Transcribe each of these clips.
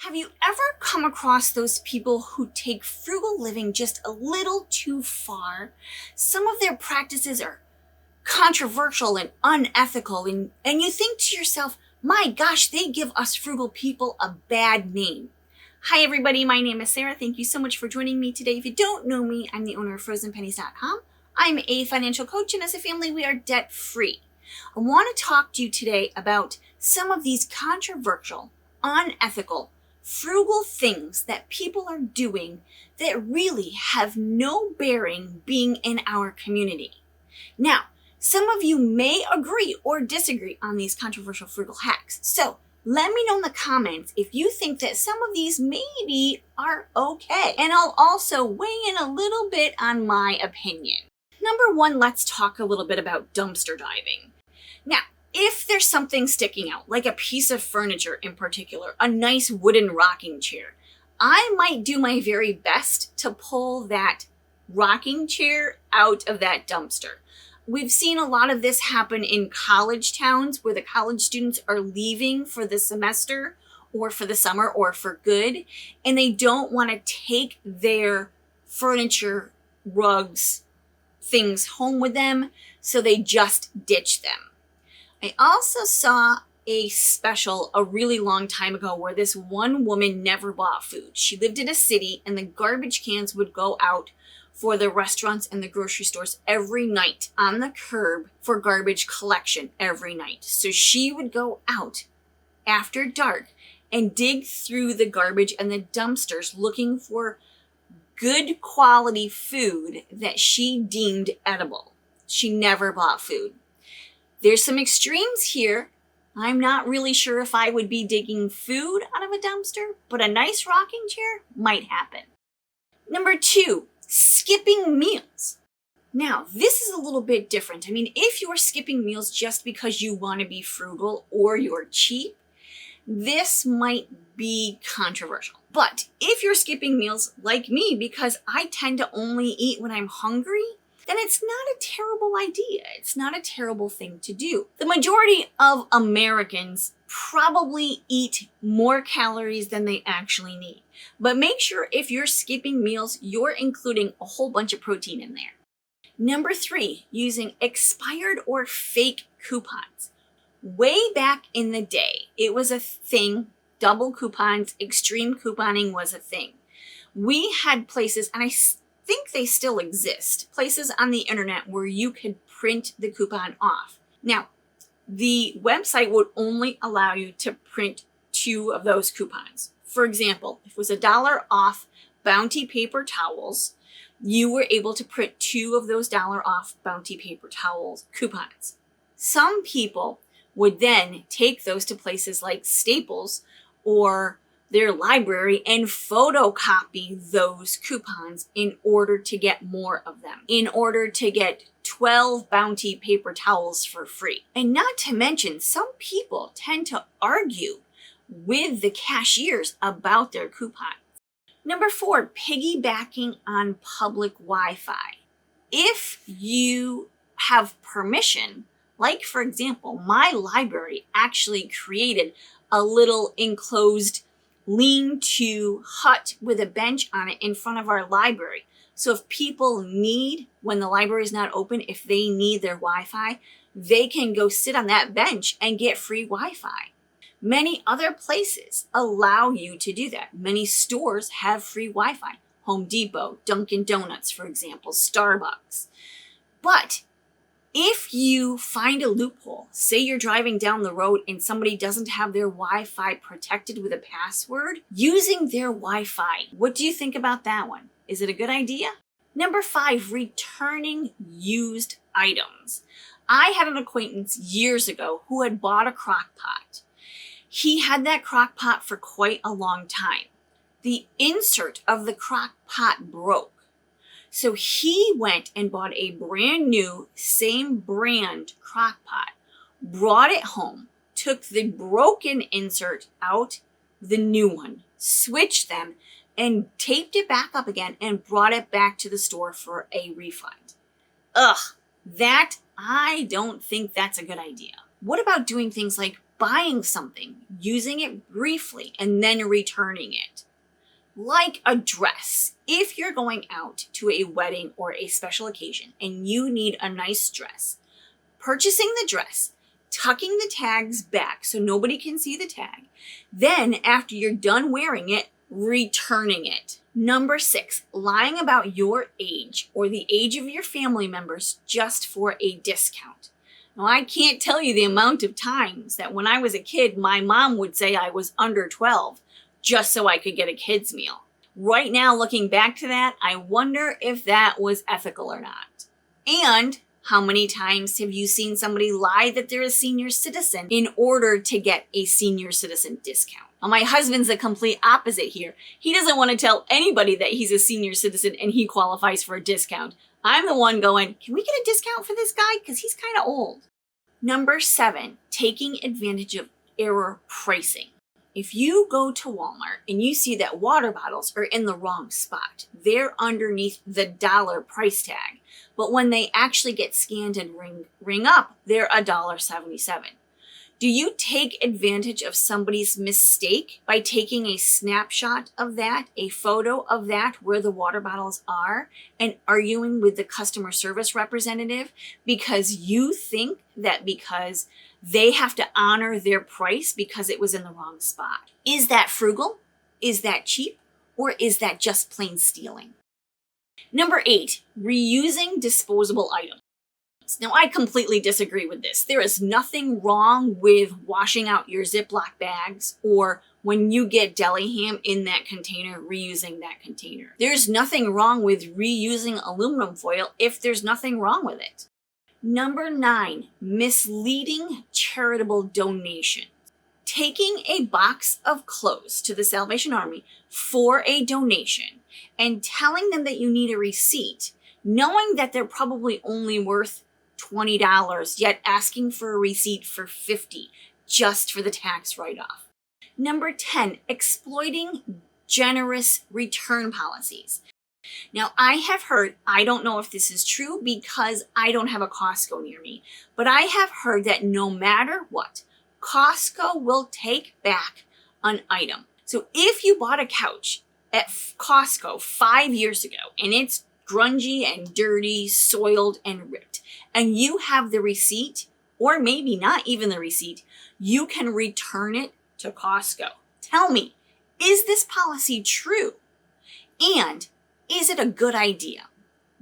Have you ever come across those people who take frugal living just a little too far? Some of their practices are controversial and unethical, and you think to yourself, my gosh, they give us frugal people a bad name. Hi everybody, my name is Sarah. Thank you so much for joining me today. If you don't know me, I'm the owner of FrozenPennies.com. I'm a financial coach, and as a family, we are debt-free. I want to talk to you today about some of these controversial, unethical, frugal things that people are doing that really have no bearing being in our community. Now, some of you may agree or disagree on these controversial frugal hacks. So let me know in the comments if you think that some of these maybe are okay. And I'll also weigh in a little bit on my opinion. Number one, let's talk a little bit about dumpster diving. Now, if there's something sticking out, like a piece of furniture in particular, a nice wooden rocking chair, I might do my very best to pull that rocking chair out of that dumpster. We've seen a lot of this happen in college towns where the college students are leaving for the semester or for the summer or for good, and they don't want to take their furniture, rugs, things home with them, so they just ditch them. I also saw a special a really long time ago where this one woman never bought food. She lived in a city and the garbage cans would go out for the restaurants and the grocery stores every night on the curb for garbage collection every night. So she would go out after dark and dig through the garbage and the dumpsters looking for good quality food that she deemed edible. She never bought food. There's some extremes here. I'm not really sure if I would be digging food out of a dumpster, but a nice rocking chair might happen. Number two, skipping meals. Now, this is a little bit different. I mean, if you're skipping meals just because you want to be frugal or you're cheap, this might be controversial. But if you're skipping meals like me because I tend to only eat when I'm hungry, then it's not a terrible idea. It's not a terrible thing to do. The majority of Americans probably eat more calories than they actually need. But make sure if you're skipping meals, you're including a whole bunch of protein in there. Number three, using expired or fake coupons. Way back in the day, it was a thing. Double coupons, extreme couponing was a thing. We had places, and I think they still exist, places on the internet where you could print the coupon off. Now, the website would only allow you to print 2 of those coupons. For example, if it was $1 off Bounty paper towels, you were able to print 2 of those $1 off Bounty paper towels coupons. Some people would then take those to places like Staples or their library and photocopy those coupons in order to get more of them, in order to get 12 Bounty paper towels for free. And not to mention, some people tend to argue with the cashiers about their coupons. Number 4, piggybacking on public Wi-Fi. If you have permission, like for example, my library actually created a little enclosed lean-to hut with a bench on it in front of our library. So if people need, when the library is not open, if they need their Wi-Fi, they can go sit on that bench and get free Wi-Fi. Many other places allow you to do that. Many stores have free Wi-Fi. Home Depot, Dunkin' Donuts, for example, Starbucks. But if you find a loophole, say you're driving down the road and somebody doesn't have their Wi-Fi protected with a password, using their Wi-Fi, what do you think about that one? Is it a good idea? Number 5, returning used items. I had an acquaintance years ago who had bought a crock pot. He had that crock pot for quite a long time. The insert of the crock pot broke. So he went and bought a brand new, same brand crock pot, brought it home, took the broken insert out, the new one, switched them, and taped it back up again and brought it back to the store for a refund. I don't think that's a good idea. What about doing things like buying something, using it briefly, and then returning it. Like a dress. If you're going out to a wedding or a special occasion and you need a nice dress, purchasing the dress, tucking the tags back so nobody can see the tag, then after you're done wearing it, returning it. Number 6, lying about your age or the age of your family members just for a discount. Now, I can't tell you the amount of times that when I was a kid, my mom would say I was under 12 just so I could get a kid's meal. Right now, looking back to that, I wonder if that was ethical or not. And how many times have you seen somebody lie that they're a senior citizen in order to get a senior citizen discount? Now, my husband's the complete opposite here. He doesn't want to tell anybody that he's a senior citizen and he qualifies for a discount. I'm the one going, can we get a discount for this guy? Because he's kind of old. Number 7, taking advantage of error pricing. If you go to Walmart and you see that water bottles are in the wrong spot, they're underneath the dollar price tag. But when they actually get scanned and ring up, they're $1.77. Do you take advantage of somebody's mistake by taking a snapshot of that, a photo of that where the water bottles are, and arguing with the customer service representative because you think that because they have to honor their price because it was in the wrong spot? Is that frugal? Is that cheap? Or is that just plain stealing? Number 8, reusing disposable items. Now, I completely disagree with this. There is nothing wrong with washing out your Ziploc bags or when you get deli ham in that container, reusing that container. There's nothing wrong with reusing aluminum foil if there's nothing wrong with it. Number 9, misleading charitable donations. Taking a box of clothes to the Salvation Army for a donation and telling them that you need a receipt, knowing that they're probably only worth $20, yet asking for a receipt for $50 just for the tax write-off. Number 10, exploiting generous return policies. Now, I have heard, I don't know if this is true because I don't have a Costco near me, but I have heard that no matter what, Costco will take back an item. So if you bought a couch at Costco 5 years ago and it's grungy and dirty, soiled and ripped, and you have the receipt, or maybe not even the receipt, you can return it to Costco. Tell me, is this policy true? And is it a good idea?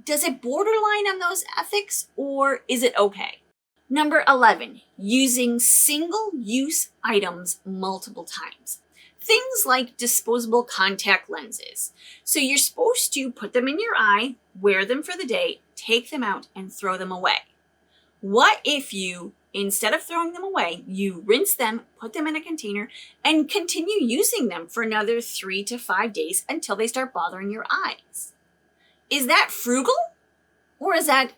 Does it borderline on those ethics, or is it okay? Number 11, using single-use items multiple times. Things like disposable contact lenses. So you're supposed to put them in your eye, wear them for the day, take them out, and throw them away. What if you, instead of throwing them away, you rinse them, put them in a container, and continue using them for another 3 to 5 days until they start bothering your eyes? Is that frugal? Or is that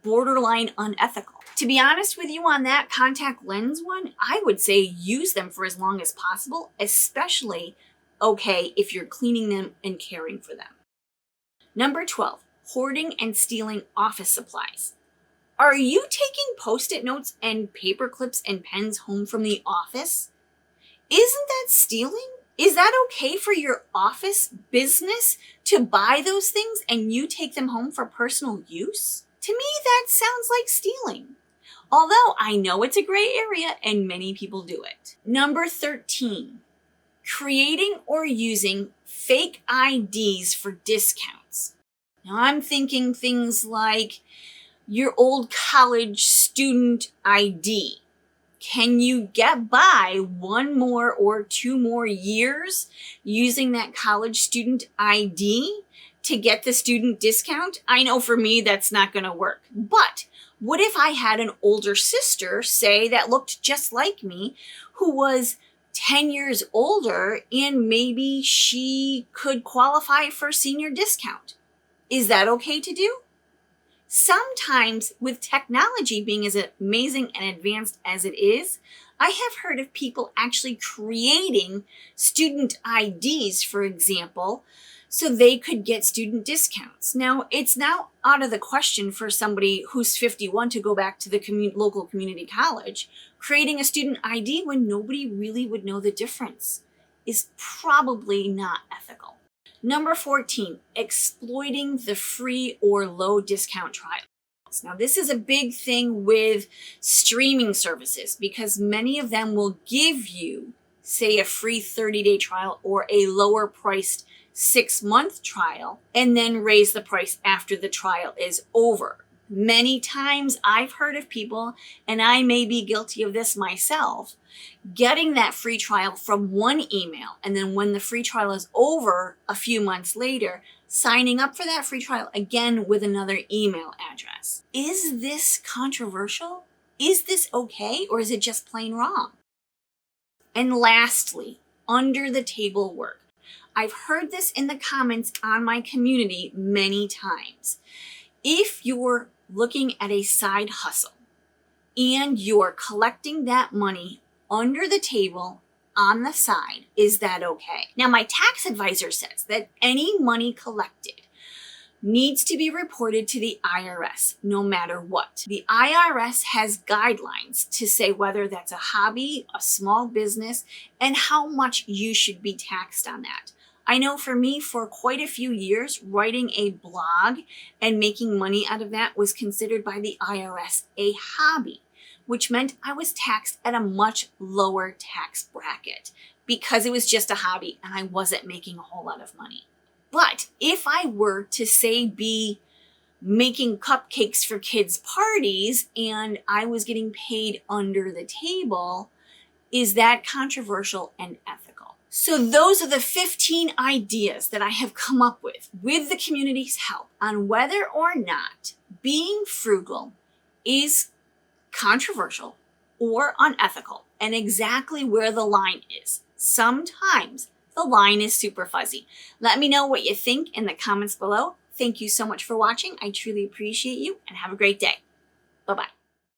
borderline unethical? To be honest with you on that contact lens one, I would say use them for as long as possible, especially okay if you're cleaning them and caring for them. Number 12, hoarding and stealing office supplies. Are you taking Post-it notes and paper clips and pens home from the office? Isn't that stealing? Is that okay for your office business to buy those things and you take them home for personal use? To me, that sounds like stealing. Although I know it's a gray area and many people do it. Number 13, creating or using fake IDs for discounts. Now I'm thinking things like your old college student ID. Can you get by 1 more or 2 more years using that college student ID to get the student discount? I know for me that's not going to work. But what if I had an older sister, say, that looked just like me, who was 10 years older and maybe she could qualify for a senior discount? Is that okay to do? Sometimes with technology being as amazing and advanced as it is, I have heard of people actually creating student IDs, for example, so they could get student discounts. Now, it's now out of the question for somebody who's 51 to go back to the local community college. Creating a student ID when nobody really would know the difference is probably not ethical. Number 14, exploiting the free or low discount trials. Now, this is a big thing with streaming services because many of them will give you, say, a free 30-day trial or a lower priced 6-month trial and then raise the price after the trial is over. Many times I've heard of people, and I may be guilty of this myself, getting that free trial from one email, and then when the free trial is over a few months later, signing up for that free trial again with another email address. Is this controversial? Is this okay, or is it just plain wrong? And lastly, under the table work. I've heard this in the comments on my community many times. If you're looking at a side hustle and you're collecting that money under the table on the side, is that okay? Now, my tax advisor says that any money collected needs to be reported to the IRS no matter what. The IRS has guidelines to say whether that's a hobby, a small business, and how much you should be taxed on that. I know for me, for quite a few years, writing a blog and making money out of that was considered by the IRS a hobby, which meant I was taxed at a much lower tax bracket because it was just a hobby and I wasn't making a whole lot of money. But if I were to, say, be making cupcakes for kids' parties and I was getting paid under the table, is that controversial and ethical? So those are the 15 ideas that I have come up with the community's help on whether or not being frugal is controversial or unethical and exactly where the line is. Sometimes the line is super fuzzy. Let me know what you think in the comments below. Thank you so much for watching. I truly appreciate you and have a great day. Bye-bye.